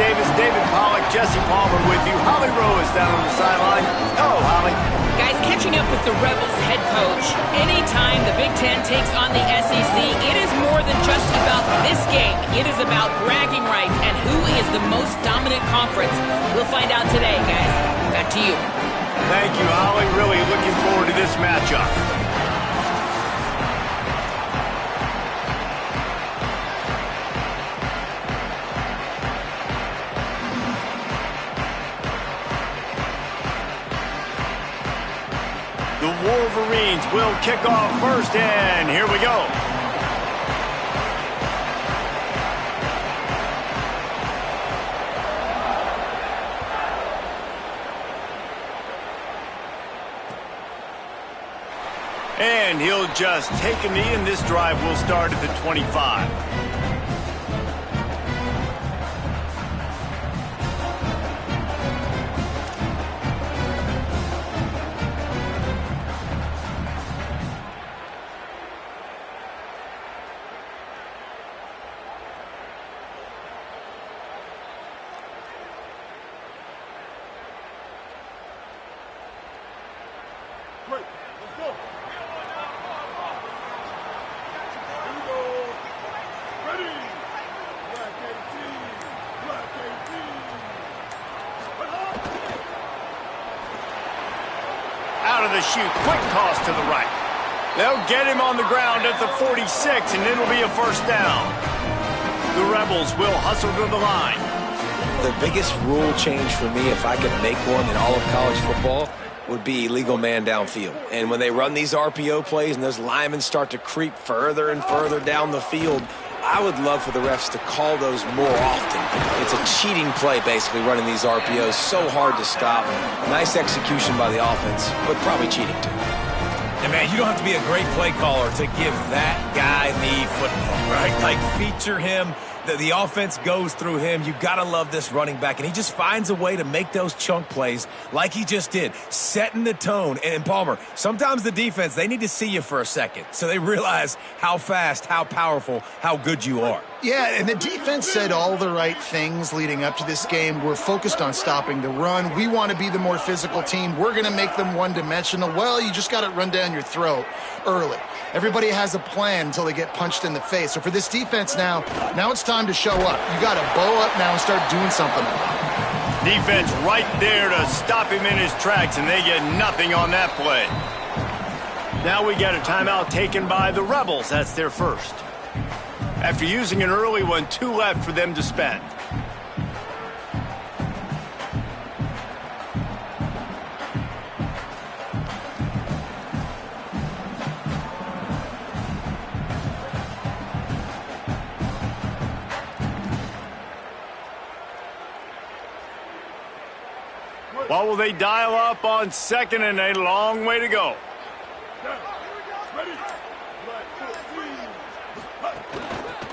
Davis, David Pollack, Jesse Palmer with you. Holly Rowe is down on the sideline. Hello, Holly. Guys, catching up with the Rebels head coach, anytime the Big Ten takes on the SEC, it is more than just about this game. It is about bragging rights and who is the most dominant conference. We'll find out today, guys. Back to you. Thank you, Holly. Really looking forward to this matchup. The Wolverines will kick off first, and here we go. And he'll just take a knee, and this drive will start at the 25. Out of the chute, quick toss to the right. They'll get him on the ground at the 46, and it'll be a first down. The Rebels will hustle to the line. The biggest rule change for me, if I could make one in all of college football, would be illegal man downfield. And when they run these RPO plays and those linemen start to creep further and further down the field, I would love for the refs to call those more often. It's a cheating play, basically, running these RPOs. So hard to stop. Nice execution by the offense, but probably cheating too. And, man, you don't have to be a great play caller to give that guy the football, right? Like, feature him. The offense goes through him. You got to love this running back. And he just finds a way to make those chunk plays like he just did, setting the tone. And, Palmer, sometimes the defense, they need to see you for a second so they realize how fast, how powerful, how good you are. Yeah, and the defense said all the right things leading up to this game. We're focused on stopping the run. We want to be the more physical team. We're going to make them one-dimensional. Well, you just got it run down your throat early. Everybody has a plan until they get punched in the face. So for this defense now it's time to show up. You got to bow up now and start doing something. Defense right there to stop him in his tracks, and they get nothing on that play. Now we got a timeout taken by the Rebels. That's their first. After using an early one, 2 left for them to spend. What will they dial up on second, and a long way to go?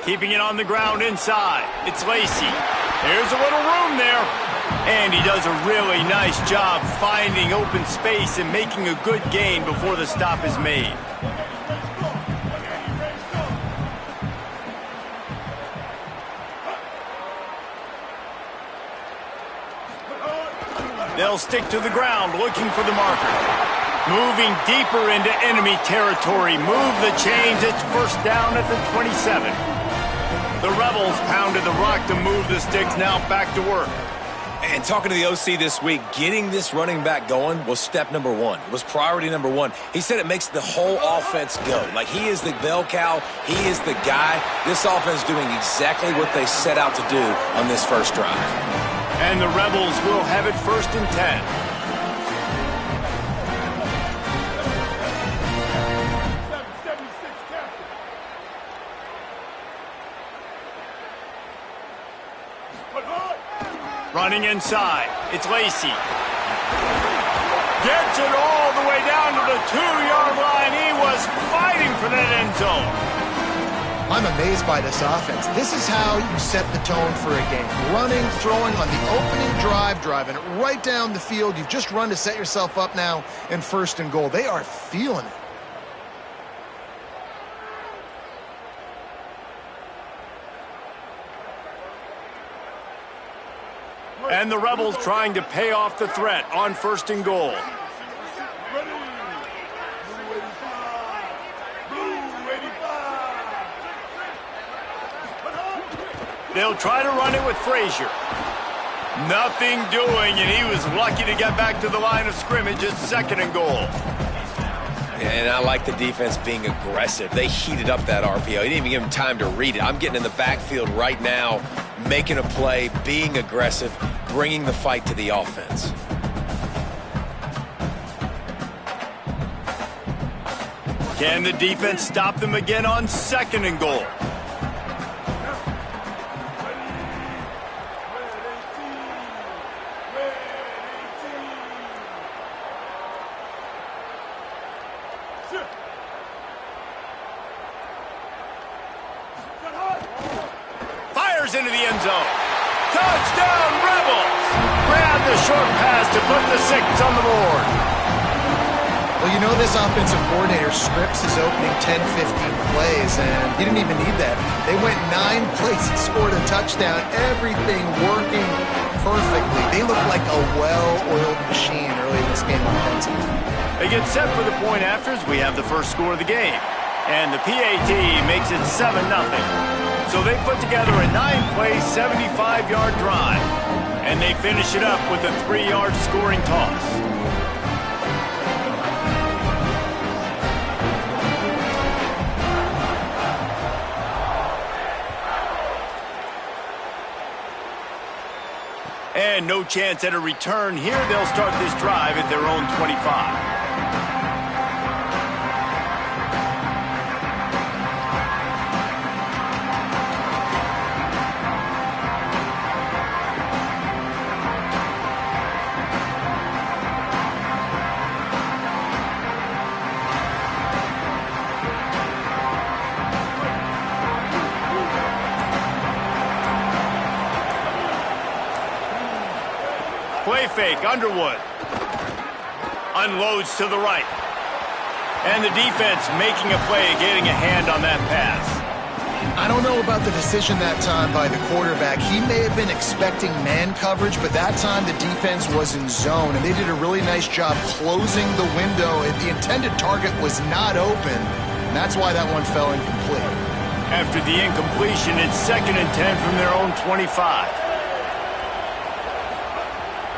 Keeping it on the ground inside. It's Lacey. There's a little room there. And he does a really nice job finding open space and making a good gain before the stop is made. They'll stick to the ground looking for the marker. Moving deeper into enemy territory. Move the chains. It's first down at the 27. The Rebels pounded the rock to move the sticks. Now back to work. And talking to the OC this week, getting this running back going was step number one. It was priority number one. He said it makes the whole offense go. Like, he is the bell cow. He is the guy. This offense doing exactly what they set out to do on this first drive. And the Rebels will have it first and 10. Running inside. It's Lacey. Gets it all the way down to the 2-yard line. He was fighting for that end zone. I'm amazed by this offense. This is how you set the tone for a game. Running, throwing on the opening drive, driving it right down the field. You've just run to set yourself up now in first and goal. They are feeling it. And the Rebels trying to pay off the threat on 1st and goal. They'll try to run it with Frazier. Nothing doing, and he was lucky to get back to the line of scrimmage at 2nd and goal. And I like the defense being aggressive. They heated up that RPO. He didn't even give him time to read it. I'm getting in the backfield right now, making a play, being aggressive, bringing the fight to the offense. Can the defense stop them again on 2nd and goal? Into the end zone. Touchdown, Rebels! Grab the short pass to put the 6 on the board. Well, you know this offensive coordinator scripts his opening 10, 15 plays, and he didn't even need that. They went 9 plays and scored a touchdown. Everything working perfectly. They look like a well-oiled machine early in this game offensively. They get set for the point afters. We have the first score of the game. And the PAT makes it 7-0. So they put together a 9-play, 75-yard drive. And they finish it up with a 3-yard scoring toss. And no chance at a return here. They'll start this drive at their own 25. Play fake, Underwood. Unloads to the right. And the defense making a play, getting a hand on that pass. I don't know about the decision that time by the quarterback. He may have been expecting man coverage, but that time the defense was in zone, and they did a really nice job closing the window. If the intended target was not open, and that's why that one fell incomplete. After the incompletion, it's 2nd and 10 from their own 25.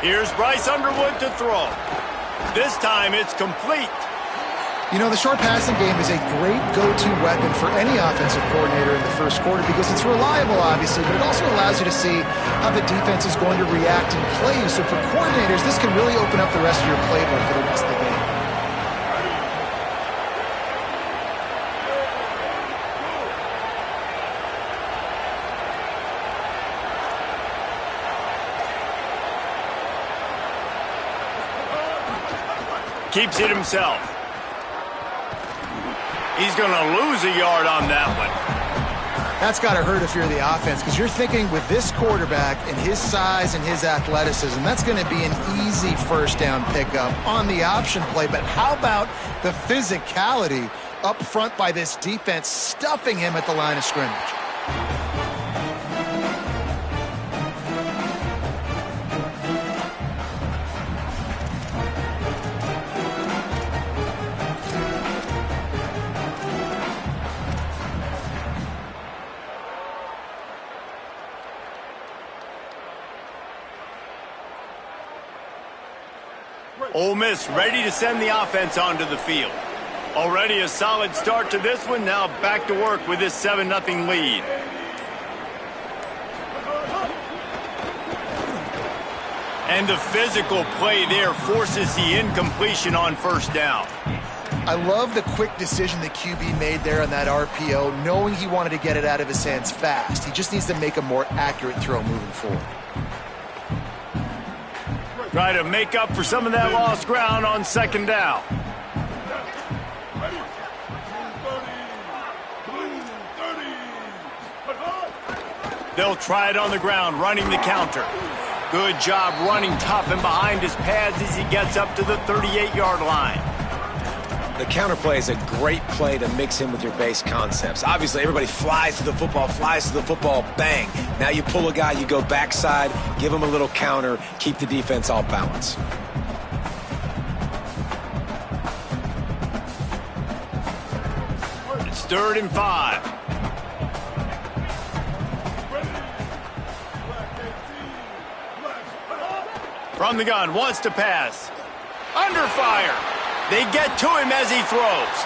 Here's Bryce Underwood to throw. This time it's complete. You know, the short passing game is a great go-to weapon for any offensive coordinator in the first quarter because it's reliable, obviously, but it also allows you to see how the defense is going to react and play. So for coordinators, this can really open up the rest of your playbook for the rest of the game. Keeps it himself. He's going to lose a yard on that one. That's got to hurt if you're the offense because you're thinking with this quarterback and his size and his athleticism, that's going to be an easy first down pickup on the option play. But how about the physicality up front by this defense stuffing him at the line of scrimmage? Ole Miss ready to send the offense onto the field. Already a solid start to this one. Now back to work with this 7-0 lead. And the physical play there forces the incompletion on first down. I love the quick decision the QB made there on that RPO, knowing he wanted to get it out of his hands fast. He just needs to make a more accurate throw moving forward. Try to make up for some of that lost ground on second down. They'll try it on the ground, running the counter. Good job running tough and behind his pads as he gets up to the 38-yard line. The counterplay is a great play to mix in with your base concepts. Obviously, everybody flies to the football, bang. Now you pull a guy, you go backside, give him a little counter, keep the defense off balance. It's 3rd and 5. From the gun, wants to pass. Under fire. They get to him as he throws.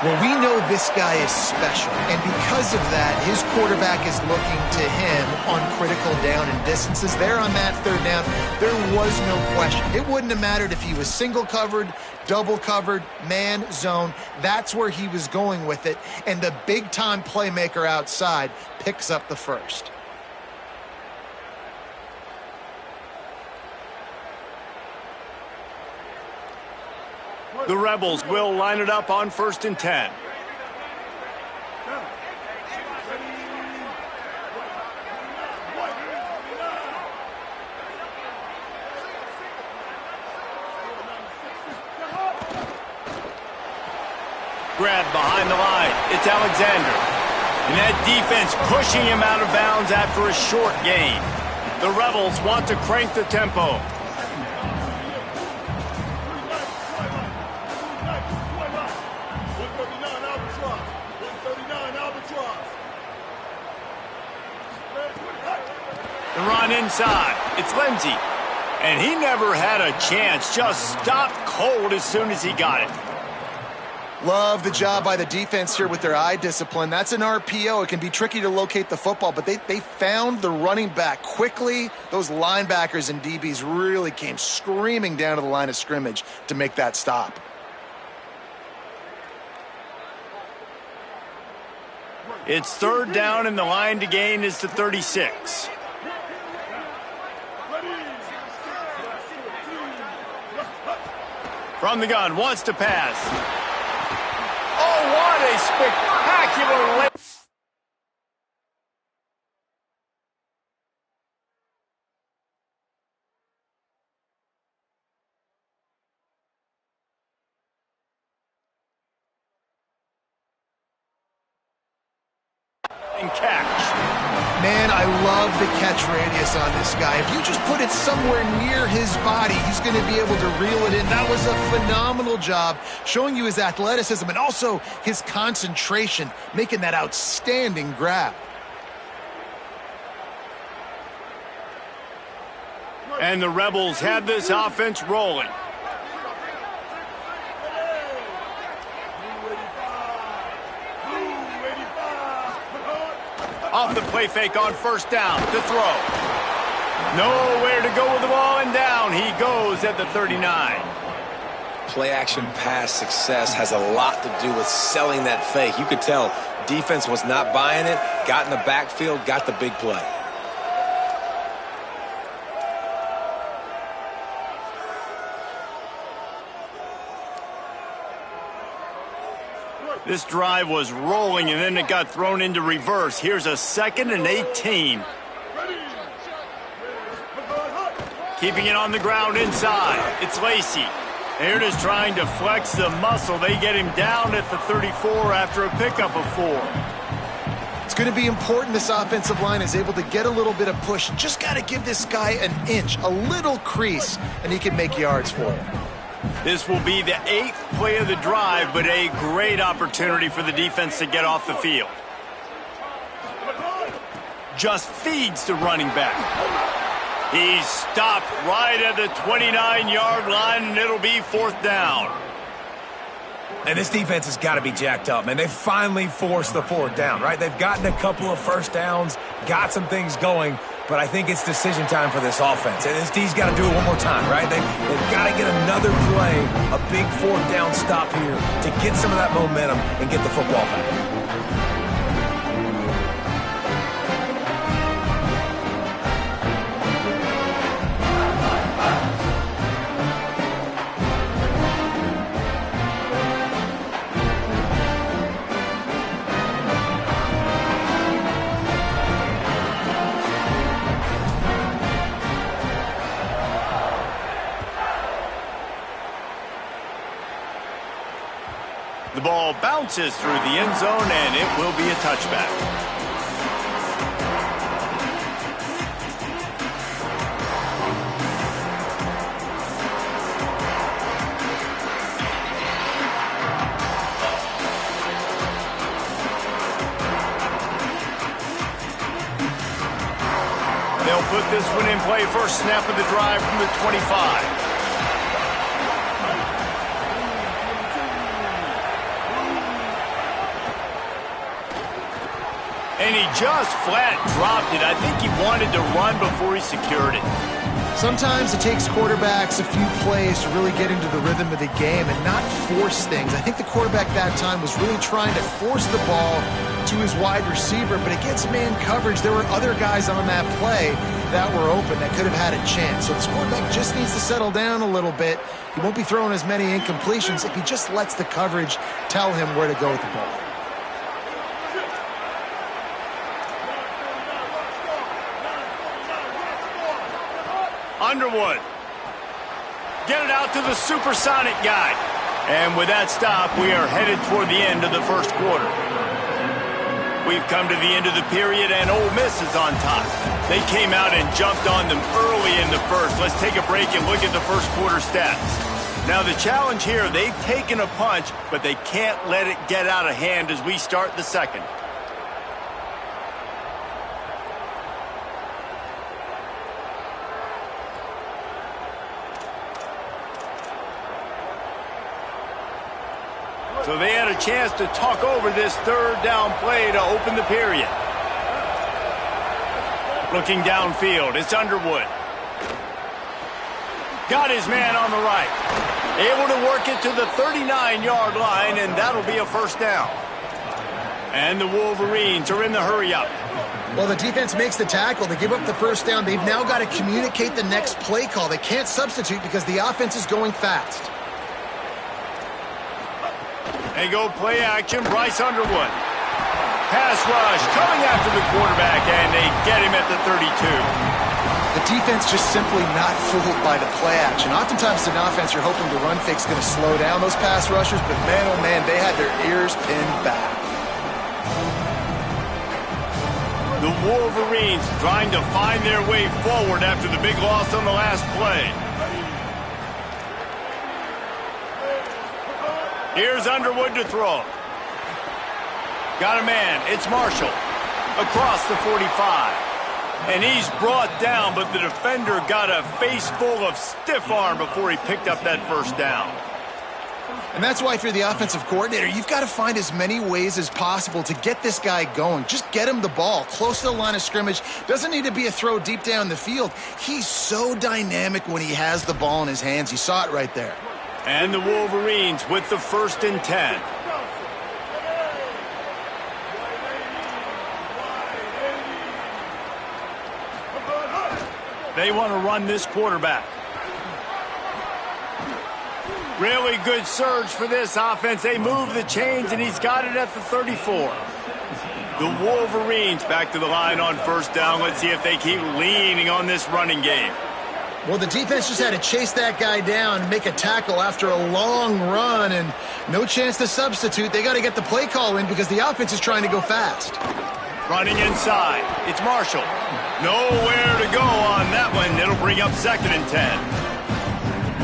Well, we know this guy is special, and because of that, his quarterback is looking to him on critical down and distances. There on that 3rd down, there was no question. It wouldn't have mattered if he was single covered, double covered, man, zone. That's where he was going with it, and the big-time playmaker outside picks up the first. The Rebels will line it up on 1st and 10. Grab behind the line. It's Alexander. And that defense pushing him out of bounds after a short gain. The Rebels want to crank the tempo. The run inside. It's Lindsey. And he never had a chance. Just stopped cold as soon as he got it. Love the job by the defense here with their eye discipline. That's an RPO. It can be tricky to locate the football, but they found the running back quickly. Those linebackers and DBs really came screaming down to the line of scrimmage to make that stop. It's 3rd down, and the line to gain is to 36. From the gun, wants to pass. Oh, what a spectacular lay. And catch. Man, I love the catch radius on this guy. If you just put it somewhere near his body, he's going to be able to reel it in. That was a phenomenal job showing you his athleticism and also his concentration, making that outstanding grab. And the Rebels have this offense rolling. Off the play fake on 1st down to throw. Nowhere to go with the ball, and down he goes at the 39. Play action pass success has a lot to do with selling that fake. You could tell defense was not buying it, got in the backfield, got the big play. This drive was rolling, and then it got thrown into reverse. Here's a 2nd and 18. Keeping it on the ground inside. It's Lacey. They're just trying to flex the muscle. They get him down at the 34 after a pickup of 4. It's going to be important this offensive line is able to get a little bit of push. Just got to give this guy an inch, a little crease, and he can make yards for you. This will be the 8th play of the drive, but a great opportunity for the defense to get off the field. Just feeds the running back. He's stopped right at the 29-yard line, and it'll be 4th down. And this defense has got to be jacked up, man. They finally forced the 4th down, right? They've gotten a couple of 1st downs, got some things going, but I think it's decision time for this offense. And this D's got to do it one more time, right? They've got to get another play, a big 4th down stop here to get some of that momentum and get the football back. bounces through the end zone, and it will be a touchback. They'll put this one in play first snap of the drive from the 25. And he just flat dropped it. I think he wanted to run before he secured it. Sometimes it takes quarterbacks a few plays to really get into the rhythm of the game and not force things. I think the quarterback that time was really trying to force the ball to his wide receiver, but against man coverage, there were other guys on that play that were open that could have had a chance. So this quarterback just needs to settle down a little bit. He won't be throwing as many incompletions if he just lets the coverage tell him where to go with the ball. Underwood. Get it out to the supersonic guy. And with that stop, we are headed toward the end of the first quarter. We've come to the end of the period, and Ole Miss is on top. They came out and jumped on them early in the first. Let's take a break and look at the first quarter stats. Now, the challenge here, they've taken a punch, but they can't let it get out of hand as we start the second. So they had a chance to talk over this third down play to open the period. Looking downfield, it's Underwood. Got his man on the right. Able to work it to the 39-yard line, and that'll be a first down. And the Wolverines are in the hurry-up. Well, the defense makes the tackle. They give up the first down. They've now got to communicate the next play call. They can't substitute because the offense is going fast. They go play action, Bryce Underwood. Pass rush coming after the quarterback, and they get him at the 32. The defense just simply not fooled by the play action. Oftentimes an offense you're hoping the run fake's going to slow down those pass rushers, but man, oh man, they had their ears pinned back. The Wolverines trying to find their way forward after the big loss on the last play. Here's Underwood to throw. Got a man. It's Marshall. Across the 45. And he's brought down, but the defender got a face full of stiff arm before he picked up that first down. And that's why if you're the offensive coordinator, you've got to find as many ways as possible to get this guy going. Just get him the ball close to the line of scrimmage. Doesn't need to be a throw deep down the field. He's so dynamic when he has the ball in his hands. You saw it right there. And the Wolverines with the 1st and 10. They want to run this quarterback. Really good surge for this offense. They move the chains, and he's got it at the 34. The Wolverines back to the line on first down. Let's see if they keep leaning on this running game. Well, the defense just had to chase that guy down and make a tackle after a long run, and no chance to substitute. They got to get the play call in because the offense is trying to go fast. Running inside. It's Marshall. Nowhere to go on that one. It'll bring up 2nd and 10.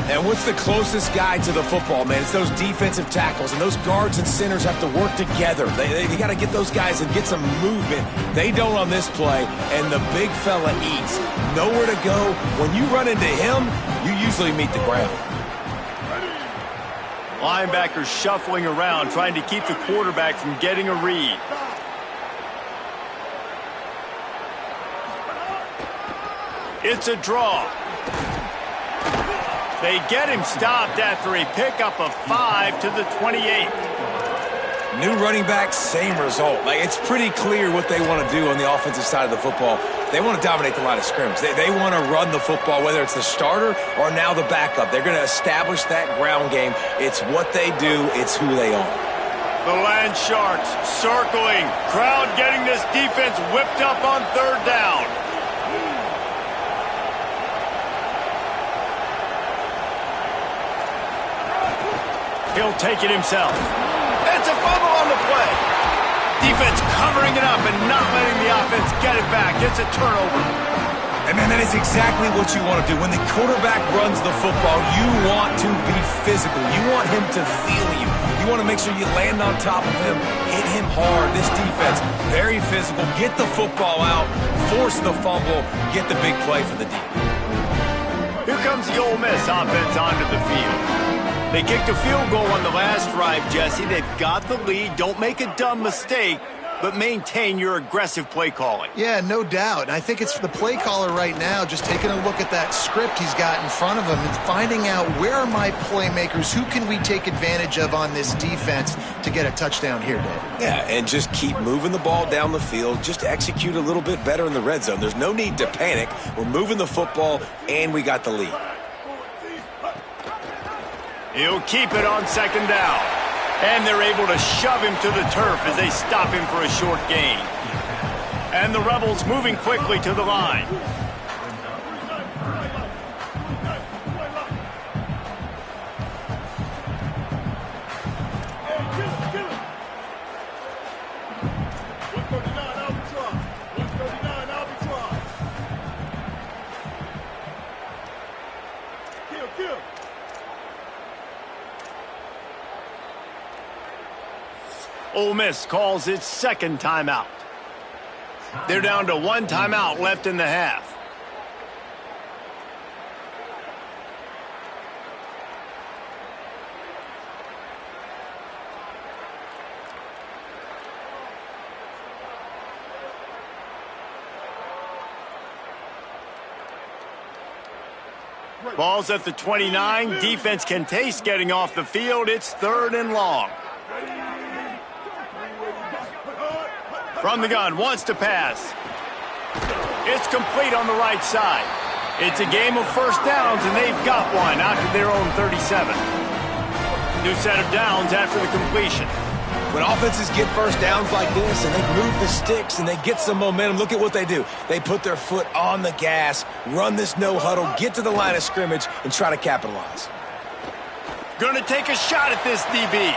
And what's the closest guy to the football, man? It's those defensive tackles, and those guards and centers have to work together. They got to get those guys and get some movement. They don't on this play, and the big fella eats. Nowhere to go. When you run into him, you usually meet the ground. Linebackers shuffling around, trying to keep the quarterback from getting a read. It's a draw. They get him stopped after a pickup of 5 to the 28. New running back, same result. It's pretty clear what they want to do on the offensive side of the football. They want to dominate the line of scrimmage. They want to run the football, whether it's the starter or now the backup. They're going to establish that ground game. It's what they do. It's who they are. The Land Sharks circling. Crowd getting this defense whipped up on 3rd down. He'll take it himself. It's a fumble on the play. Defense covering it up and not letting the offense get it back. It's a turnover. And man, that is exactly what you want to do. When the quarterback runs the football, you want to be physical. You want him to feel you. You want to make sure you land on top of him, hit him hard. This defense, very physical. Get the football out, force the fumble, get the big play for the D. Here comes the Ole Miss offense onto the field. They kicked a field goal on the last drive, Jesse. They've got the lead. Don't make a dumb mistake, but maintain your aggressive play calling. Yeah, no doubt. I think it's the play caller right now just taking a look at that script he's got in front of him and finding out where are my playmakers, who can we take advantage of on this defense to get a touchdown here, Dave. Yeah, and just keep moving the ball down the field. Just execute a little bit better in the red zone. There's no need to panic. We're moving the football, and we got the lead. He'll keep it on second down. And they're able to shove him to the turf as they stop him for a short gain. And the Rebels moving quickly to the line. Ole Miss calls its second timeout. They're down to one timeout left in the half. Ball's at the 29. Defense can taste getting off the field. It's 3rd and long. From the gun, wants to pass. It's complete on the right side. It's a game of first downs, and they've got one out to their own 37. New set of downs after the completion. When offenses get first downs like this and they move the sticks and they get some momentum, look at what they do. They put their foot on the gas, run this no huddle, get to the line of scrimmage, and try to capitalize. Gonna take a shot at this DB.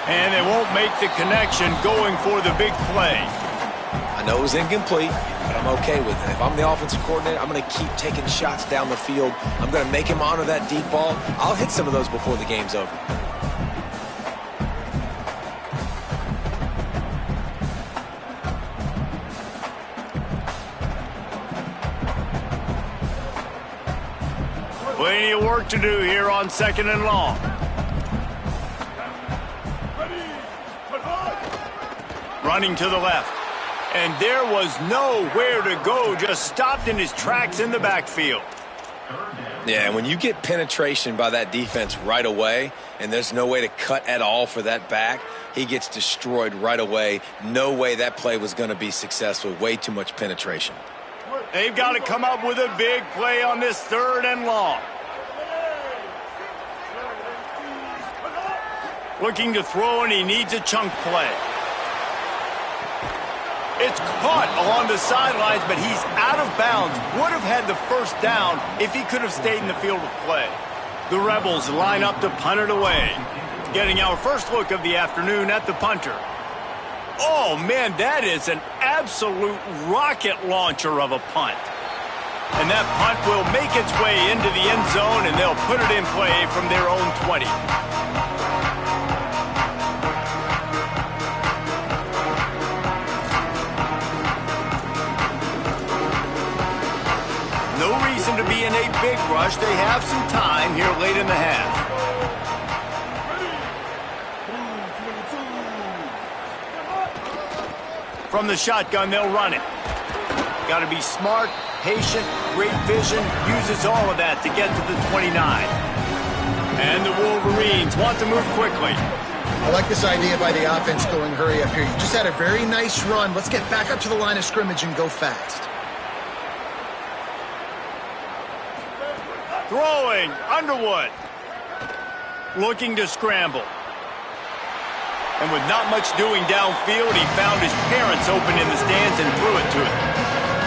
And they won't make the connection going for the big play. I know it was incomplete, but I'm okay with it. If I'm the offensive coordinator, I'm going to keep taking shots down the field. I'm going to make him honor that deep ball. I'll hit some of those before the game's over. Plenty of work to do here on 2nd and long. Running to the left. And there was nowhere to go, just stopped in his tracks in the backfield. Yeah, when you get penetration by that defense right away, and there's no way to cut at all for that back, he gets destroyed right away. No way that play was going to be successful. Way too much penetration. They've got to come up with a big play on this 3rd and long. Looking to throw, and he needs a chunk play. It's caught along the sidelines, but he's out of bounds. Would have had the first down if he could have stayed in the field of play. The Rebels line up to punt it away. Getting our first look of the afternoon at the punter. Oh, man, that is an absolute rocket launcher of a punt. And that punt will make its way into the end zone, and they'll put it in play from their own 20. No reason to be in a big rush. They have some time here late in the half. From the shotgun, they'll run it. Got to be smart, patient, great vision. Uses all of that to get to the 29. And the Wolverines want to move quickly. I like this idea by the offense going hurry up here. You just had a very nice run. Let's get back up to the line of scrimmage and go fast. Throwing, Underwood. Looking to scramble. And with not much doing downfield, he found his parents open in the stands and threw it to him.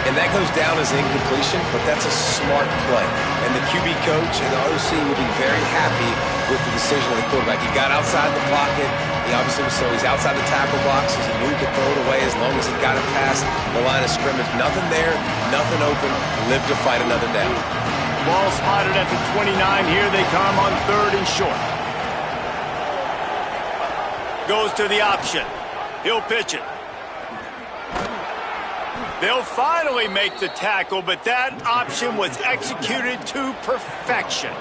And that goes down as an incompletion, but that's a smart play. And the QB coach and the OC will be very happy with the decision of the quarterback. He got outside the pocket. He obviously was, so he's outside the tackle boxes. He knew he could throw it away as long as he got it past the line of scrimmage. Nothing there, nothing open. Live to fight another down. Ball spotted at the 29. Here they come on 3rd and short. Goes to the option. He'll pitch it. They'll finally make the tackle, but that option was executed to perfection.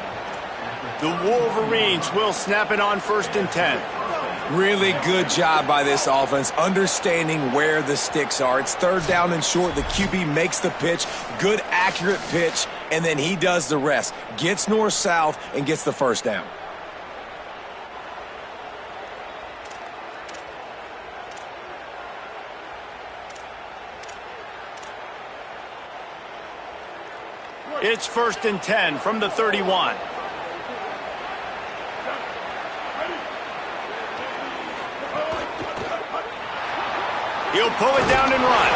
The Wolverines will snap it on 1st and 10. Really good job by this offense, understanding where the sticks are. It's 3rd down and short. The QB makes the pitch, good, accurate pitch, and then he does the rest. Gets north-south and gets the 1st down. It's 1st and 10 from the 31. He'll pull it down and run.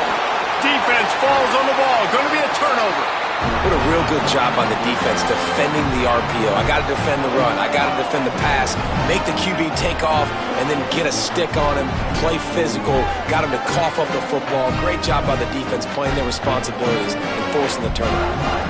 Defense falls on the ball. Going to be a turnover. What a real good job on the defense defending the RPO. I got to defend the run. I got to defend the pass. Make the QB take off and then get a stick on him. Play physical. Got him to cough up the football. Great job by the defense playing their responsibilities and forcing the turnover.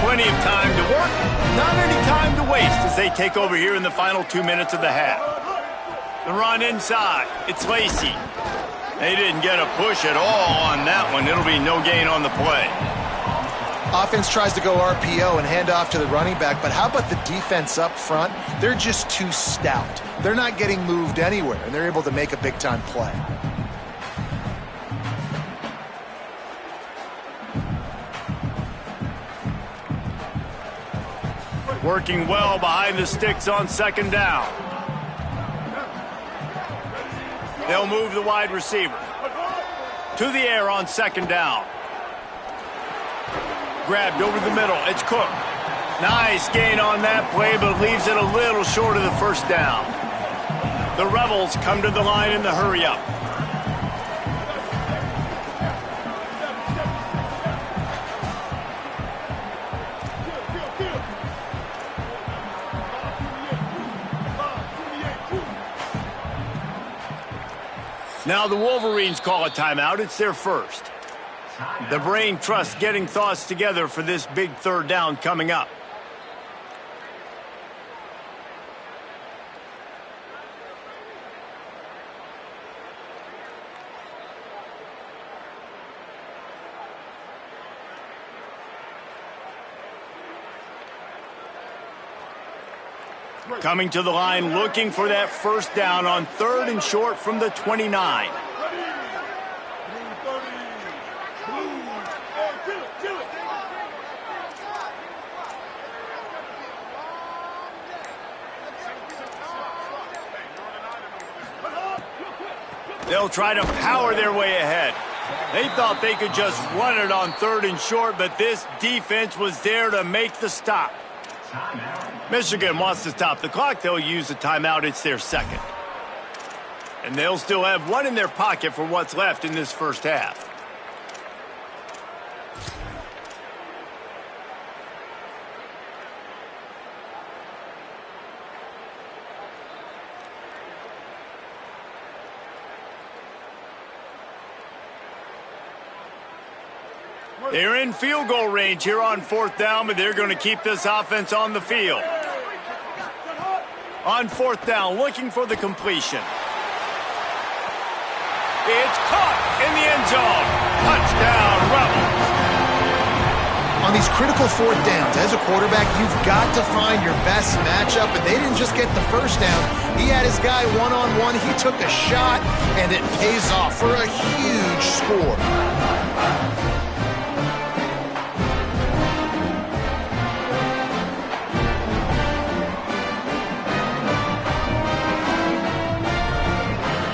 Plenty of time to work, not any time to waste as they take over here in the final 2 minutes of the half. The run inside. It's Lacey. They didn't get a push at all on that one. It'll be no gain on the play. Offense tries to go RPO and hand off to the running back, but how about the defense up front? They're just too stout. They're not getting moved anywhere, and they're able to make a big-time play. Working well behind the sticks on 2nd down. They'll move the wide receiver to the air on 2nd down. Grabbed over the middle. It's Cook. Nice gain on that play, but leaves it a little short of the 1st down. The Rebels come to the line in the hurry-up. Now the Wolverines call a timeout. It's their first. The brain trust getting thoughts together for this big 3rd down coming up. Coming to the line, looking for that 1st down on 3rd and short from the 29. They'll try to power their way ahead. They thought they could just run it on 3rd and short, but this defense was there to make the stop. Michigan wants to stop the clock. They'll use a timeout. It's their 2nd. And they'll still have one in their pocket for what's left in this 1st half. They're in field goal range here on 4th down, but they're going to keep this offense on the field. On 4th down, looking for the completion. It's caught in the end zone. Touchdown, Rebels. On these critical 4th downs, as a quarterback, you've got to find your best matchup, and they didn't just get the 1st down. He had his guy one-on-one. He took a shot, and it pays off for a huge score.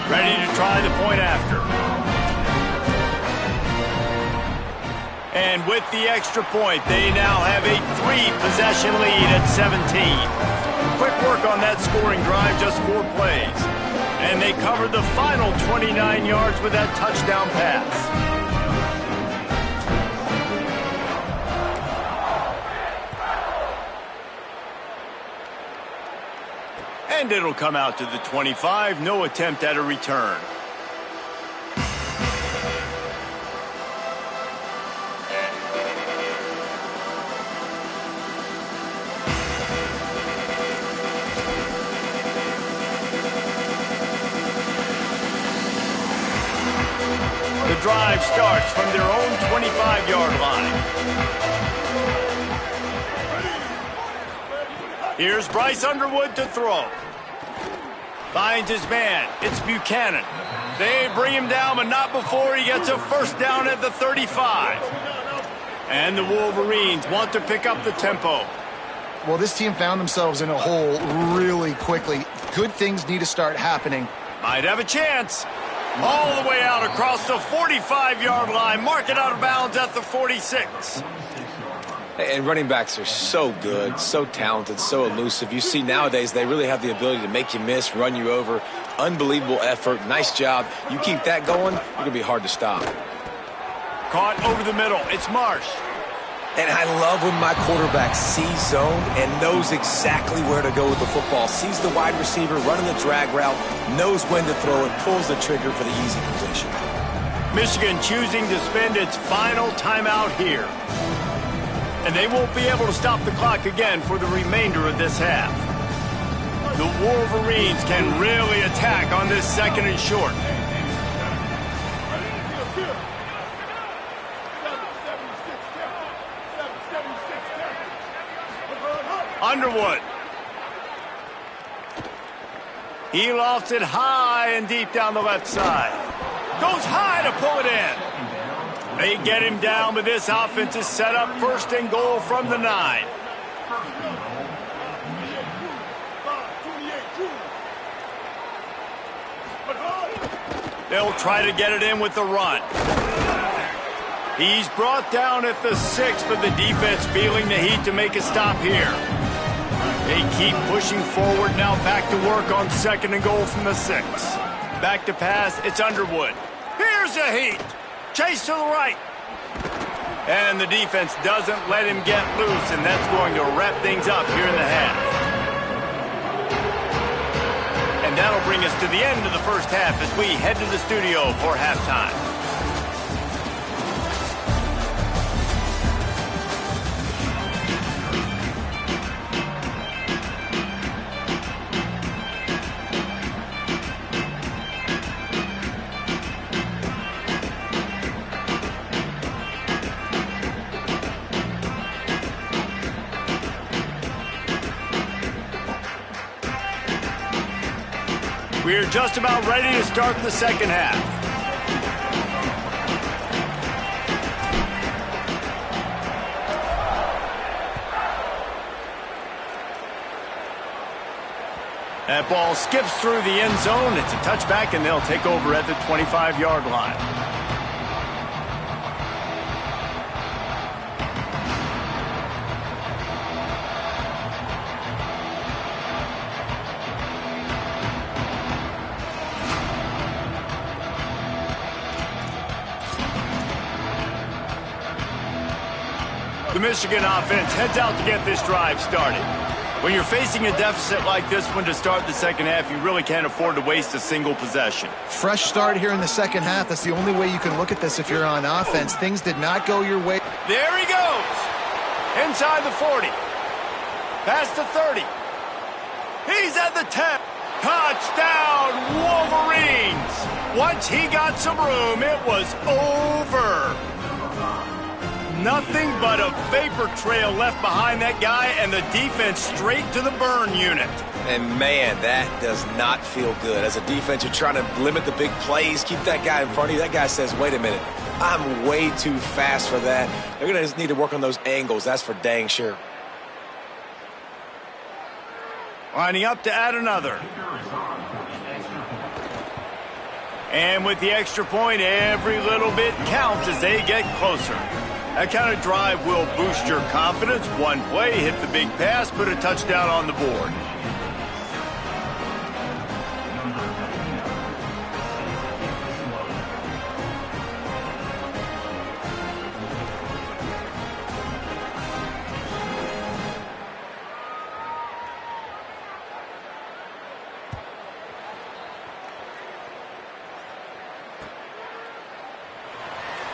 Ready to try the point after. And with the extra point, they now have a 3-possession lead at 17. Quick work on that scoring drive, just 4 plays. And they covered the final 29 yards with that touchdown pass. And it'll come out to the 25. No attempt at a return. The drive starts from their own 25-yard line. Here's Bryce Underwood to throw. Finds his man. It's Buchanan. They bring him down, but not before he gets a first down at the 35. And the Wolverines want to pick up the tempo. Well, this team found themselves in a hole really quickly. Good things need to start happening. Might have a chance. All the way out across the 45-yard line. Mark it out of bounds at the 46. And running backs are so good, so talented, so elusive. You see nowadays they really have the ability to make you miss, run you over. Unbelievable effort. Nice job. You keep that going, you're going to be hard to stop. Caught over the middle. It's Marsh. And I love when my quarterback sees zone and knows exactly where to go with the football. Sees the wide receiver running the drag route, knows when to throw it, pulls the trigger for the easy position. Michigan choosing to spend its final timeout here. And they won't be able to stop the clock again for the remainder of this half. The Wolverines can really attack on this 2nd and short. Underwood. He lofts it high and deep down the left side. Goes high to pull it in. They get him down, but this offense is set up 1st and goal from the 9. They'll try to get it in with the run. He's brought down at the 6, but the defense feeling the heat to make a stop here. They keep pushing forward, now back to work on 2nd and goal from the 6. Back to pass, it's Underwood. Here's the heat. Chase to the right. And the defense doesn't let him get loose, and that's going to wrap things up here in the half. And that'll bring us to the end of the first half as we head to the studio for halftime. We're just about ready to start the 2nd half. That ball skips through the end zone. It's a touchback, and they'll take over at the 25-yard line. The Michigan offense heads out to get this drive started. When you're facing a deficit like this one to start the 2nd half, you really can't afford to waste a single possession. Fresh start here in the 2nd half. That's the only way you can look at this if you're on offense. Things did not go your way. There he goes. Inside the 40. Past the 30. He's at the 10. Touchdown, Wolverines. Once he got some room, it was over. Nothing but a vapor trail left behind that guy, and the defense straight to the burn unit. And, man, that does not feel good. As a defense, you're trying to limit the big plays, keep that guy in front of you. That guy says, wait a minute, I'm way too fast for that. They're going to just need to work on those angles. That's for dang sure. Lining up to add another. And with the extra point, every little bit counts as they get closer. That kind of drive will boost your confidence. One play, hit the big pass, put a touchdown on the board.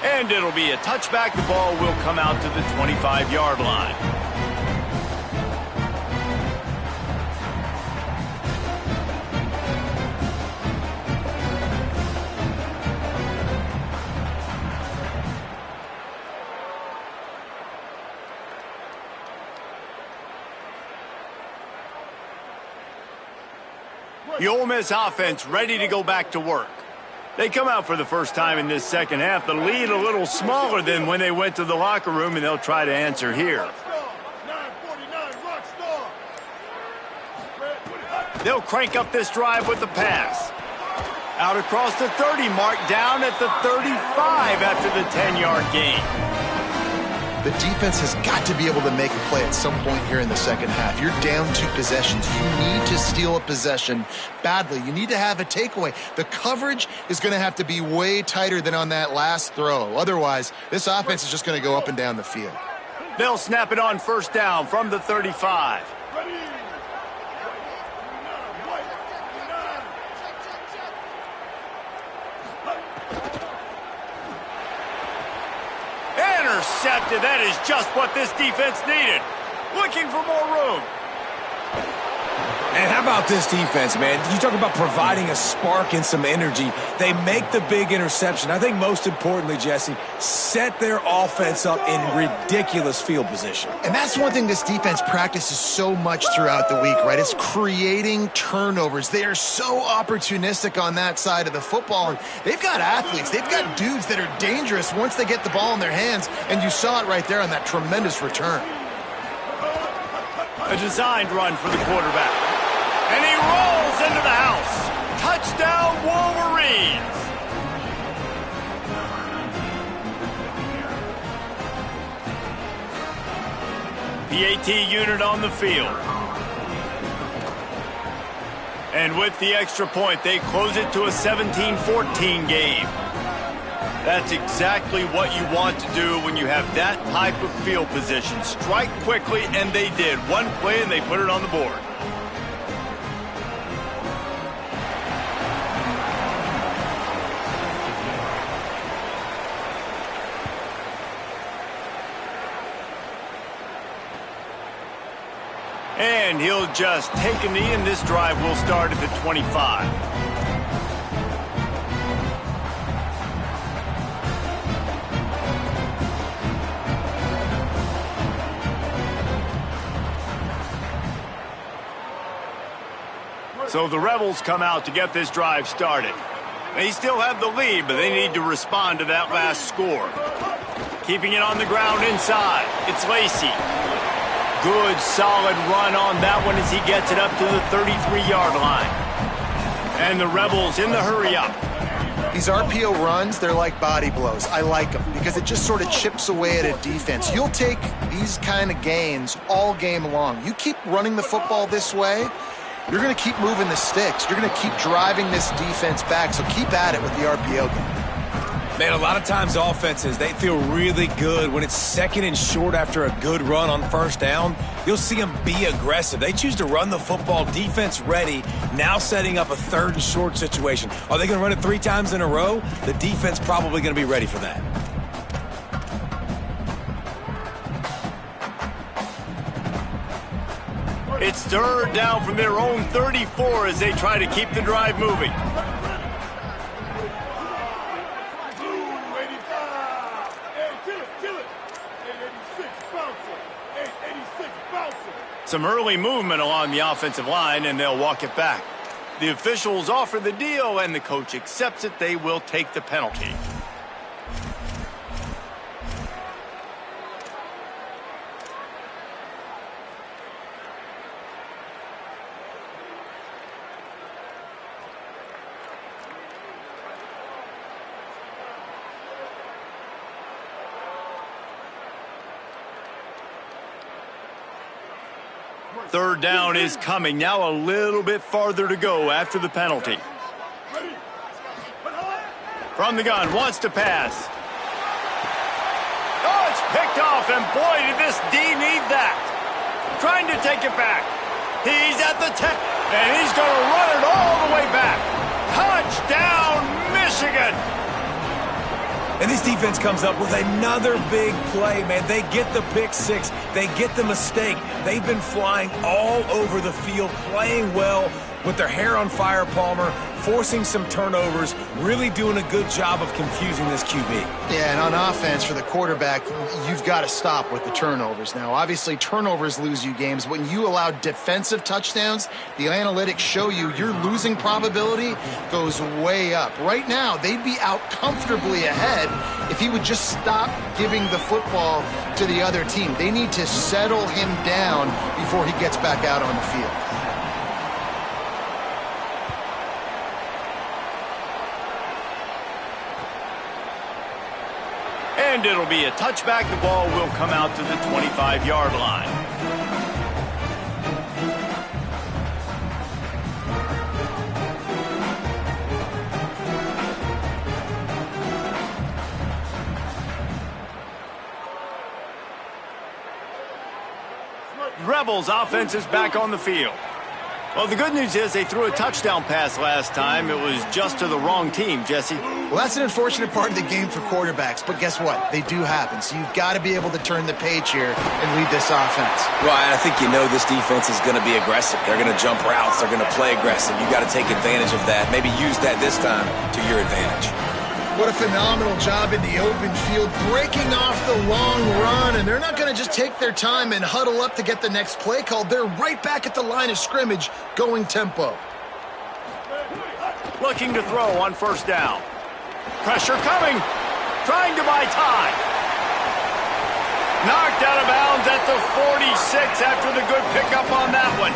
And it'll be a touchback. The ball will come out to the 25-yard line. The Ole Miss offense ready to go back to work. They come out for the first time in this second half. The lead a little smaller than when they went to the locker room, and they'll try to answer here. They'll crank up this drive with the pass. Out across the 30 mark, down at the 35 after the 10-yard gain. The defense has got to be able to make a play at some point here in the second half. You're down 2 possessions. You need to steal a possession badly. You need to have a takeaway. The coverage is going to have to be way tighter than on that last throw. Otherwise, this offense is just going to go up and down the field. They'll snap it on first down from the 35. Intercepted. That is just what this defense needed. Looking for more room. And how about this defense, man? You talk about providing a spark and some energy. They make the big interception. I think most importantly, Jesse, set their offense up in ridiculous field position. And that's one thing this defense practices so much throughout the week, right? It's creating turnovers. They are so opportunistic on that side of the football. And they've got athletes. They've got dudes that are dangerous once they get the ball in their hands. And you saw it right there on that tremendous return. A designed run for the quarterback. And he rolls into the house. Touchdown, Wolverines. PAT unit on the field. And with the extra point, they close it to a 17-14 game. That's exactly what you want to do when you have that type of field position. Strike quickly, and they did. One play, and they put it on the board. And he'll just take a knee, and this drive will start at the 25. So the Rebels come out to get this drive started. They still have the lead, but they need to respond to that last score. Keeping it on the ground inside. It's Lacey. Good, solid run on that one as he gets it up to the 33-yard line. And the Rebels in the hurry-up. These RPO runs, they're like body blows. I like them because it just sort of chips away at a defense. You'll take these kind of gains all game long. You keep running the football this way, you're going to keep moving the sticks. You're going to keep driving this defense back, so keep at it with the RPO game. Man, a lot of times offenses, they feel really good when it's second and short after a good run on first down. You'll see them be aggressive. They choose to run the football, defense ready, now setting up a third and short situation. Are they going to run it 3 times in a row? The defense probably going to be ready for that. It's third down from their own 34 as they try to keep the drive moving. Some early movement along the offensive line, and they'll walk it back. The officials offer the deal, and the coach accepts it. They will take the penalty. Third down is coming. Now a little bit farther to go after the penalty. From the gun, wants to pass. Oh, it's picked off, and boy, did this D need that. Trying to take it back. He's at the 10, and he's going to run it all the way back. Touchdown, Michigan! And this defense comes up with another big play, man. They get the pick six. They get the mistake. They've been flying all over the field, playing well with their hair on fire, Palmer, forcing some turnovers, really doing a good job of confusing this QB. Yeah, and on offense for the quarterback, you've got to stop with the turnovers. Now, obviously, turnovers lose you games. When you allow defensive touchdowns, the analytics show you your losing probability goes way up. Right now, they'd be out comfortably ahead if he would just stop giving the football to the other team. They need to settle him down before he gets back out on the field. And it'll be a touchback. The ball will come out to the 25-yard line. Rebels offense is back on the field. Well, the good news is they threw a touchdown pass last time. It was just to the wrong team, Jesse. Well, that's an unfortunate part of the game for quarterbacks, but guess what? They do happen. So you've got to be able to turn the page here and lead this offense. Right, I think you know this defense is going to be aggressive. They're going to jump routes. They're going to play aggressive. You've got to take advantage of that. Maybe use that this time to your advantage. What a phenomenal job in the open field, breaking off the long run, and they're not going to just take their time and huddle up to get the next play called. They're right back at the line of scrimmage, going tempo. Looking to throw on first down. Pressure coming, trying to buy time. Knocked out of bounds at the 46 after the good pickup on that one.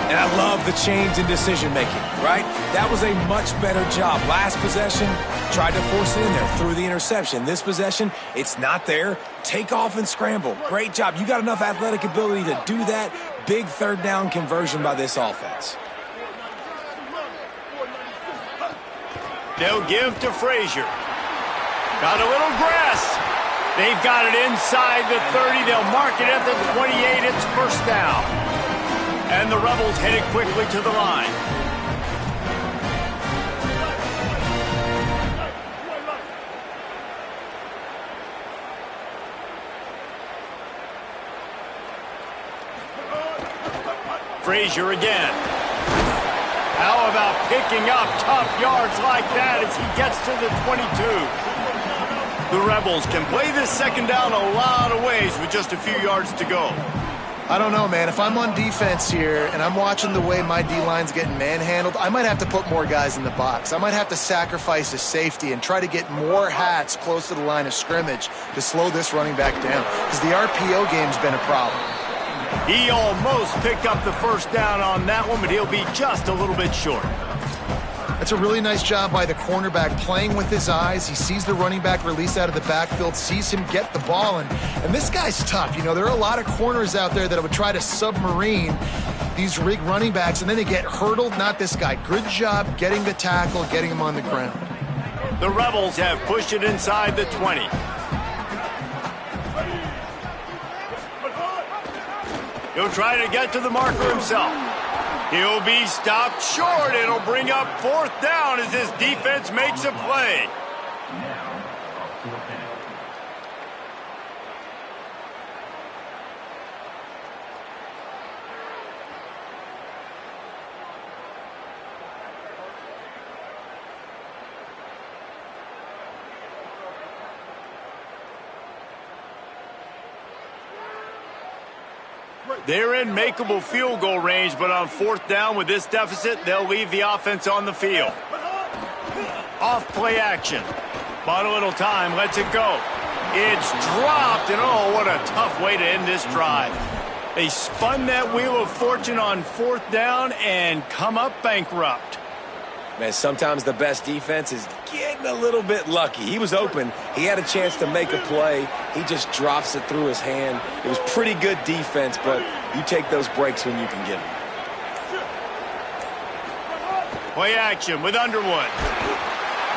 And I love the change in decision-making, right? That was a much better job. Last possession, tried to force it in there, threw the interception. This possession, it's not there. Take off and scramble. Great job. You got enough athletic ability to do that. Big third down conversion by this offense. They'll give to Frazier. Got a little grass. They've got it inside the 30. They'll mark it at the 28. It's first down. And the Rebels headed quickly to the line. Frazier again. How about picking up tough yards like that as he gets to the 22? The Rebels can play this second down a lot of ways with just a few yards to go. I don't know, man. If I'm on defense here and I'm watching the way my D-line's getting manhandled, I might have to put more guys in the box. I might have to sacrifice a safety and try to get more hats close to the line of scrimmage to slow this running back down, because the RPO game's been a problem. He almost picked up the first down on that one, but he'll be just a little bit short. That's a really nice job by the cornerback, playing with his eyes. He sees the running back release out of the backfield, sees him get the ball, and this guy's tough. You know, there are a lot of corners out there that would try to submarine these rig running backs, and then they get hurdled. Not this guy. Good job getting the tackle, getting him on the ground. The Rebels have pushed it inside the 20. He'll try to get to the marker himself. He'll be stopped short. It'll bring up fourth down as his defense makes a play. They're in makeable field goal range, but on fourth down with this deficit, they'll leave the offense on the field. Off play action. Bought a little time, lets it go. It's dropped, and oh, what a tough way to end this drive. They spun that wheel of fortune on fourth down and come up bankrupt. Man, sometimes the best defense is getting a little bit lucky. He was open. He had a chance to make a play. He just drops it through his hand. It was pretty good defense, but you take those breaks when you can get them. Play action with Underwood.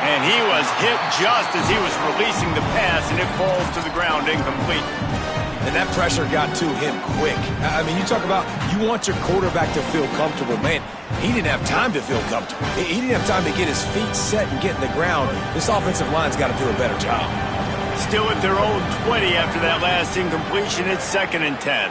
And he was hit just as he was releasing the pass, and it falls to the ground incomplete. And that pressure got to him quick. I mean, you talk about you want your quarterback to feel comfortable. Man, he didn't have time to feel comfortable. He didn't have time to get his feet set and get in the ground. This offensive line's got to do a better job. Still at their own 20 after that last incompletion. It's 2nd and 10.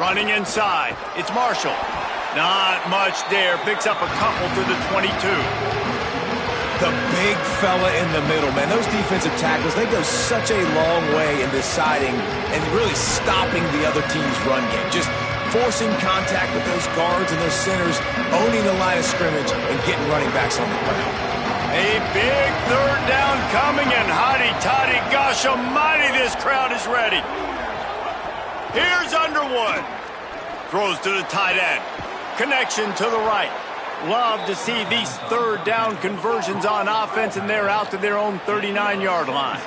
Running inside. It's Marshall. Not much there. Picks up a couple to the 22. The big fella in the middle, man. Those defensive tackles, they go such a long way in deciding and really stopping the other team's run game. Just forcing contact with those guards and those centers, owning the line of scrimmage, and getting running backs on the ground. A big 3rd down coming, and hotty-toddy, gosh almighty, this crowd is ready. Here's Underwood. Throws to the tight end. Connection to the right. Love to see these 3rd down conversions on offense, and they're out to their own 39-yard line.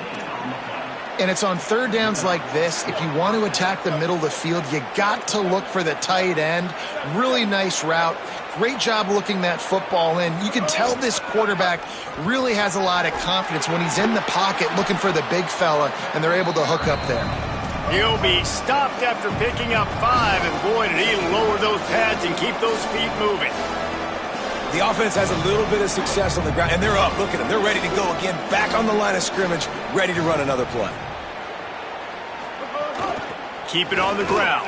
And it's on 3rd downs like this. If you want to attack the middle of the field, you got to look for the tight end. Really nice route. Great job looking that football in. You can tell this quarterback really has a lot of confidence when he's in the pocket looking for the big fella, and they're able to hook up there. He'll be stopped after picking up 5, and boy, did he lower those pads and keep those feet moving. The offense has a little bit of success on the ground, and they're up. Look at them. They're ready to go again, back on the line of scrimmage, ready to run another play. Keep it on the ground.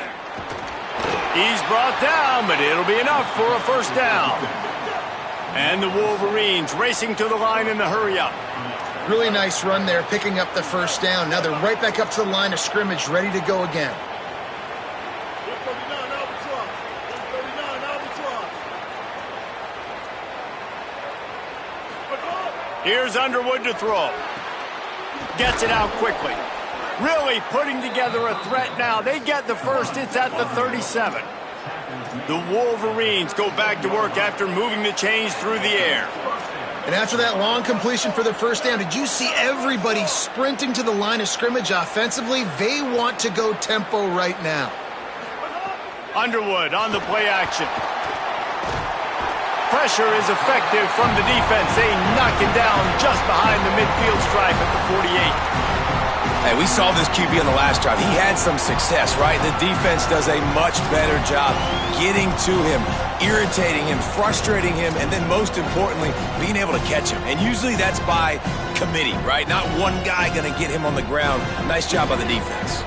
He's brought down, but it'll be enough for a 1st down. And the Wolverines racing to the line in the hurry-up. Really nice run there, picking up the 1st down. Now they're right back up to the line of scrimmage, ready to go again. Here's Underwood to throw. Gets it out quickly. Really putting together a threat now. They get the 1st. It's at the 37. The Wolverines go back to work after moving the chains through the air. And after that long completion for the 1st down, did you see everybody sprinting to the line of scrimmage offensively? They want to go tempo right now. Underwood on the play action. Pressure is effective from the defense. They knock him down just behind the midfield stripe at the 48. Hey, we saw this QB on the last drive. He had some success, right? The defense does a much better job getting to him, irritating him, frustrating him, and then most importantly, being able to catch him. And usually that's by committee, right? Not one guy going to get him on the ground. Nice job by the defense.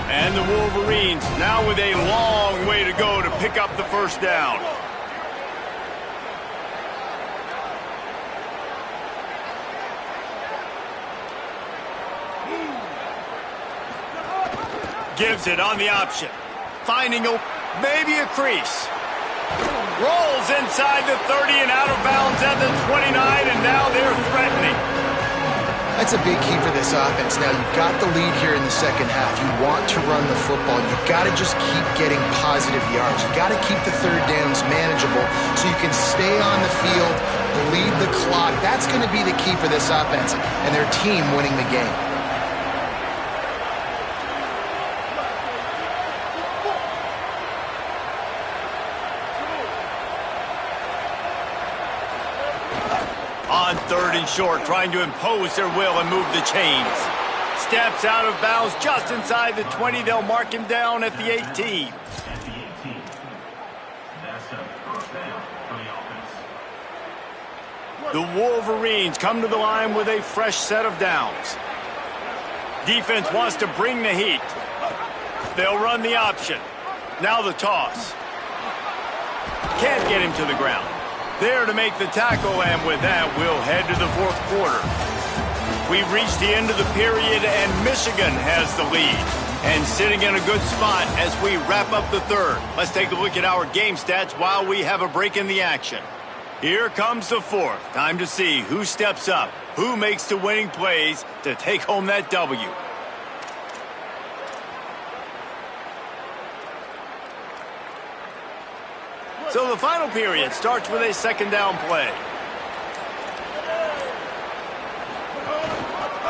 And the Wolverines now with a long way to go to pick up the 1st down. Gives it on the option. Finding maybe a crease. Rolls inside the 30 and out of bounds at the 29, and now they're threatening. That's a big key for this offense. Now, you've got the lead here in the 2nd half. You want to run the football. You've got to just keep getting positive yards. You've got to keep the 3rd downs manageable so you can stay on the field, bleed the clock. That's going to be the key for this offense and their team winning the game. On 3rd and short, trying to impose their will and move the chains. Steps out of bounds just inside the 20. They'll mark him down at the 18. The Wolverines come to the line with a fresh set of downs. Defense wants to bring the heat. They'll run the option. Now the toss. Can't get him to the ground. There to make the tackle, and with that, we'll head to the 4th quarter. We've reached the end of the period, and Michigan has the lead. And sitting in a good spot as we wrap up the 3rd. Let's take a look at our game stats while we have a break in the action. Here comes the 4th. Time to see who steps up, who makes the winning plays to take home that W. So the final period starts with a second down play.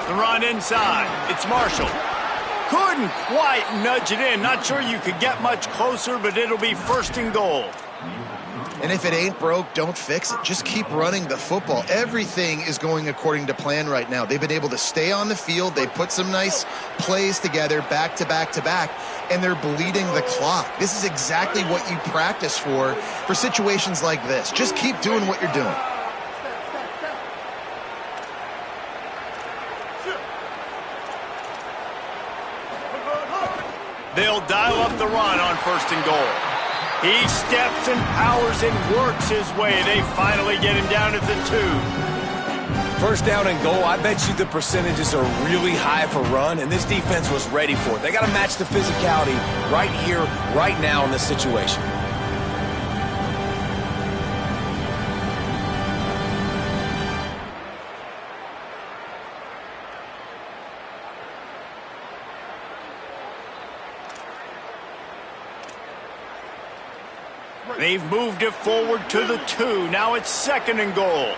The run inside. It's Marshall. Couldn't quite nudge it in. Not sure you could get much closer, but it'll be first and goal. And if it ain't broke, don't fix it. Just keep running the football. Everything is going according to plan right now. They've been able to stay on the field. They put some nice plays together back to back to back, and they're bleeding the clock. This is exactly what you practice for situations like this. Just keep doing what you're doing. They'll dial up the run on first and goal. He steps and powers and works his way. They finally get him down at the 2. First down and goal, I bet you the percentages are really high for run, and this defense was ready for it. They got to match the physicality right here, right now in this situation. They've moved it forward to the 2. Now it's second and goal.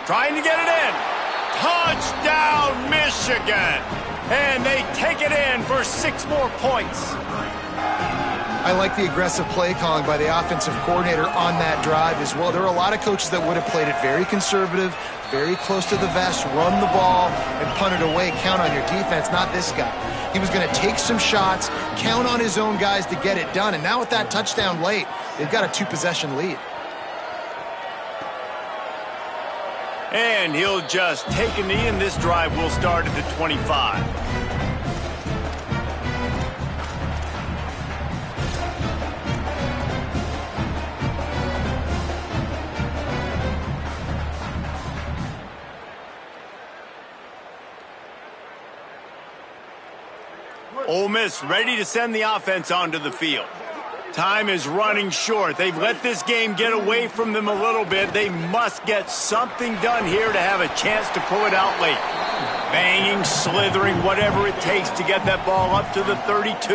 Trying to get it in. Touchdown, Michigan. And they take it in for 6 more points. I like the aggressive play calling by the offensive coordinator on that drive as well. There are a lot of coaches that would have played it very conservative, very close to the vest, run the ball, and punt it away. Count on your defense, not this guy. He was going to take some shots, count on his own guys to get it done. And now with that touchdown late, they've got a 2-possession lead. And he'll just take a knee, and this drive will start at the 25. Ole Miss ready to send the offense onto the field. Time is running short. They've let this game get away from them a little bit. They must get something done here to have a chance to pull it out late. Banging, slithering, whatever it takes to get that ball up to the 32.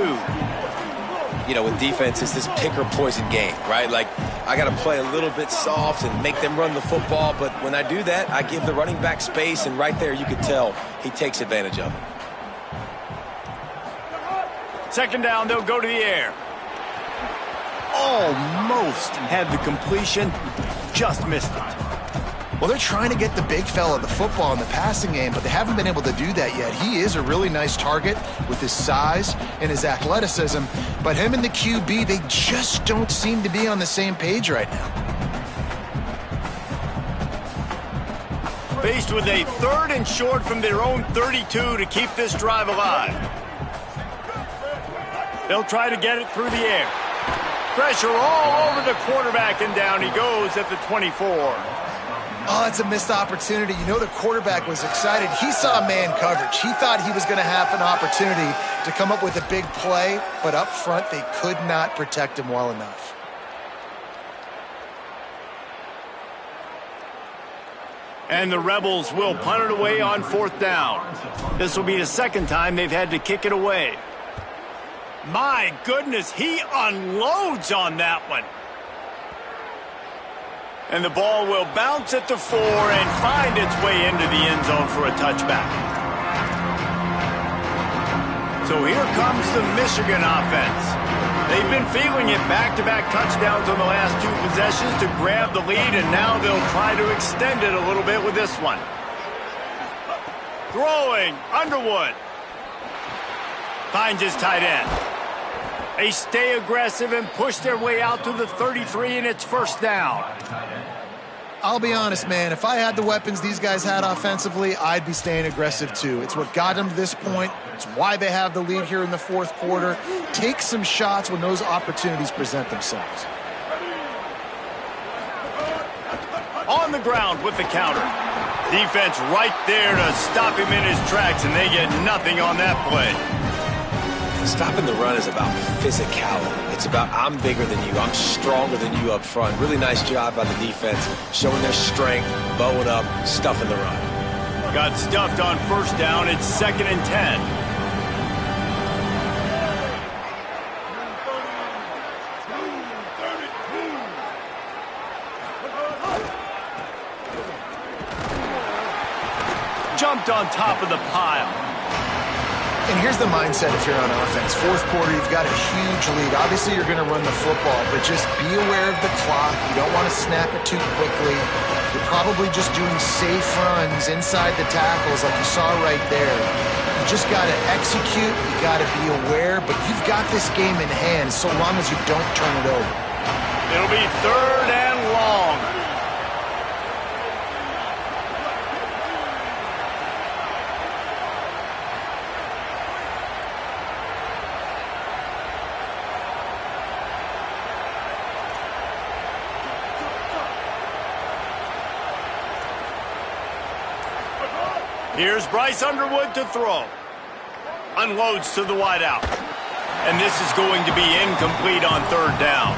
You know, with defense, it's this pick or poison game, right? Like, I got to play a little bit soft and make them run the football, but when I do that, I give the running back space, and right there you can tell he takes advantage of it. Second down, they'll go to the air. Almost had the completion, just missed it. Well, they're trying to get the big fella the football in the passing game, but they haven't been able to do that yet. He is a really nice target with his size and his athleticism, but him and the QB, they just don't seem to be on the same page right now. Faced with a 3rd and short from their own 32 to keep this drive alive. They'll try to get it through the air. Pressure all over the quarterback, and down he goes at the 24. Oh, that's a missed opportunity. You know the quarterback was excited. He saw man coverage. He thought he was going to have an opportunity to come up with a big play, but up front they could not protect him well enough. And the Rebels will punt it away on 4th down. This will be the second time they've had to kick it away. My goodness, he unloads on that one. And the ball will bounce at the 4 and find its way into the end zone for a touchback. So here comes the Michigan offense. They've been feeling it, back-to-back touchdowns on the last 2 possessions to grab the lead, and now they'll try to extend it a little bit with this one. Throwing, Underwood. Finds his tight end. They stay aggressive and push their way out to the 33, and it's first down. I'll be honest, man. If I had the weapons these guys had offensively, I'd be staying aggressive too. It's what got them to this point. It's why they have the lead here in the 4th quarter. Take some shots when those opportunities present themselves. On the ground with the counter. Defense right there to stop him in his tracks, and they get nothing on that play. Stopping the run is about physicality. It's about I'm bigger than you. I'm stronger than you up front. Really nice job by the defense, showing their strength, bowing up, stuffing the run. Got stuffed on first down. It's 2nd and 10. Jumped on top of the pile. And here's the mindset if you're on offense. Fourth quarter, you've got a huge lead. Obviously, you're going to run the football, but just be aware of the clock. You don't want to snap it too quickly. You're probably just doing safe runs inside the tackles like you saw right there. You just got to execute. You got to be aware, but you've got this game in hand so long as you don't turn it over. It'll be 3rd and long. Here's Bryce Underwood to throw. Unloads to the wideout. And this is going to be incomplete on 3rd down.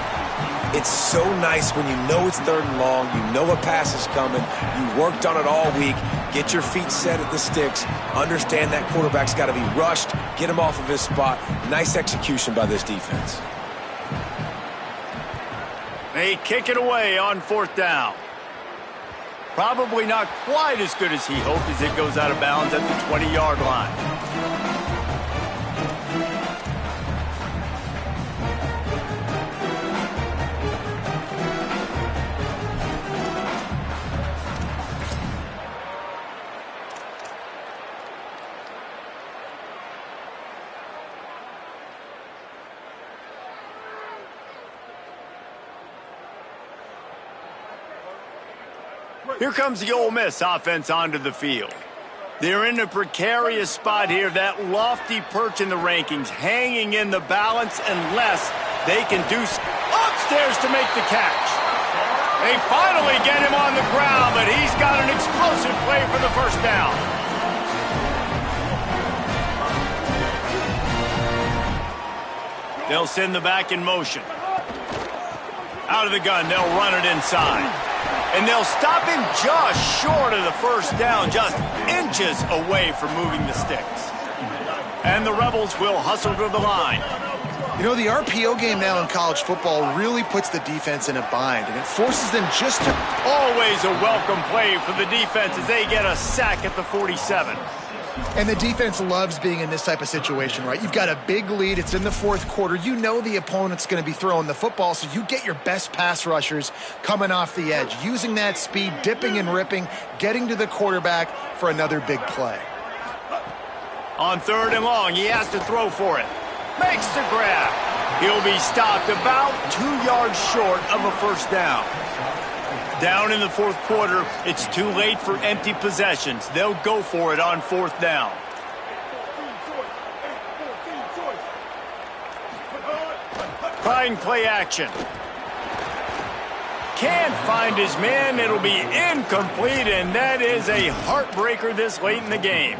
It's so nice when you know it's 3rd and long, you know a pass is coming, you worked on it all week, get your feet set at the sticks, understand that quarterback's got to be rushed, get him off of his spot. Nice execution by this defense. They kick it away on 4th down. Probably not quite as good as he hoped as it goes out of bounds at the 20-yard line. Here comes the Ole Miss offense onto the field. They're in a precarious spot here, that lofty perch in the rankings, hanging in the balance unless they can do upstairs to make the catch. They finally get him on the ground, but he's got an explosive play for the first down. They'll send the back in motion. Out of the gun, they'll run it inside. And they'll stop him just short of the first down, just inches away from moving the sticks. And the Rebels will hustle to the line. You know, the RPO game now in college football really puts the defense in a bind, and it forces them just to... Always a welcome play for the defense as they get a sack at the 47. And the defense loves being in this type of situation, right? You've got a big lead. It's in the 4th quarter. You know the opponent's going to be throwing the football, so you get your best pass rushers coming off the edge, using that speed, dipping and ripping, getting to the quarterback for another big play. On 3rd and long, he has to throw for it. Makes the grab. He'll be stopped about 2 yards short of a first down. Down in the 4th quarter, it's too late for empty possessions. They'll go for it on 4th down. Trying play action. Can't find his man. It'll be incomplete, and that is a heartbreaker this late in the game.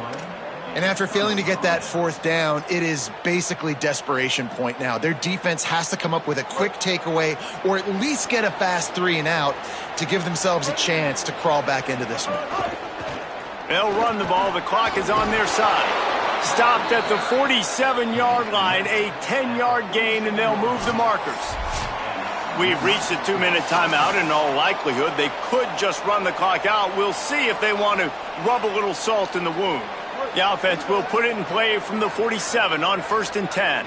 And after failing to get that 4th down, it is basically desperation point now. Their defense has to come up with a quick takeaway or at least get a fast 3 and out to give themselves a chance to crawl back into this one. They'll run the ball. The clock is on their side. Stopped at the 47-yard line, a 10-yard gain, and they'll move the markers. We've reached a 2-minute timeout. In all likelihood, they could just run the clock out. We'll see if they want to rub a little salt in the wound. The offense will put it in play from the 47 on 1st and 10.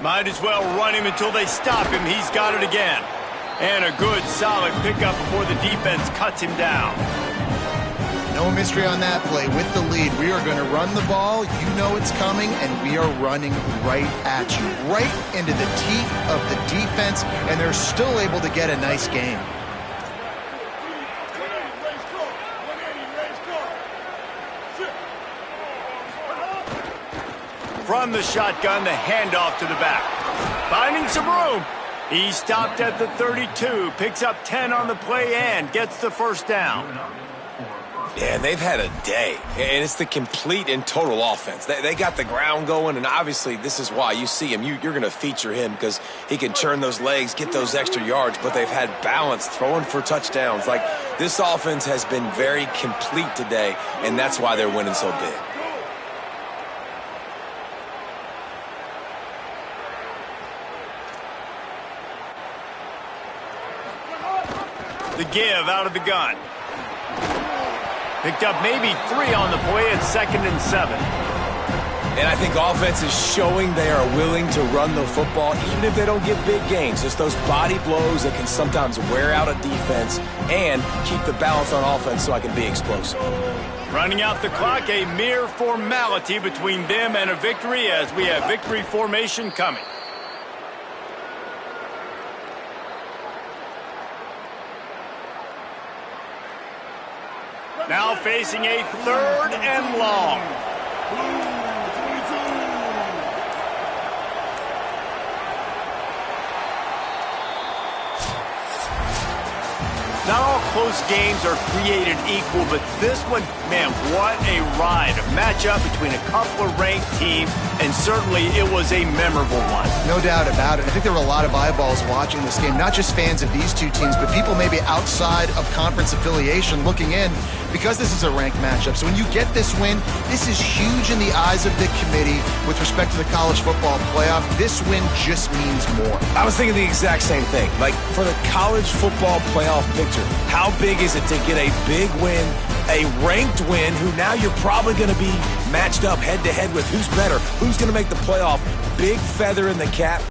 Might as well run him until they stop him. He's got it again. And a good, solid pickup before the defense cuts him down. No mystery on that play. With the lead, we are going to run the ball. You know it's coming, and we are running right at you, right into the teeth of the defense, and they're still able to get a nice game. From the shotgun, the handoff to the back. Finding some room. He stopped at the 32, picks up 10 on the play and gets the first down. Yeah, and they've had a day, and it's the complete and total offense. They got the ground going, and obviously this is why you see him. You're going to feature him because he can churn those legs, get those extra yards, but they've had balance, throwing for touchdowns. Like, this offense has been very complete today, and that's why they're winning so big. The give out of the gun. Picked up maybe 3 on the play at 2nd and 7. And I think offense is showing they are willing to run the football, even if they don't get big gains. Just those body blows that can sometimes wear out a defense and keep the balance on offense so I can be explosive. Running out the clock, a mere formality between them and a victory as we have victory formation coming. Now facing a 3rd and long. Not all close games are created equal, but this one, man, what a ride. A matchup between a couple of ranked teams, and certainly it was a memorable one. No doubt about it. I think there were a lot of eyeballs watching this game, not just fans of these two teams, but people maybe outside of conference affiliation looking in because this is a ranked matchup. So when you get this win, this is huge in the eyes of the committee with respect to the college football playoff. This win just means more. I was thinking the exact same thing. Like, for the college football playoff picture, how big is it to get a big win, a ranked win, who now you're probably going to be matched up head-to-head with who's better, who's going to make the playoff. Big feather in the cap.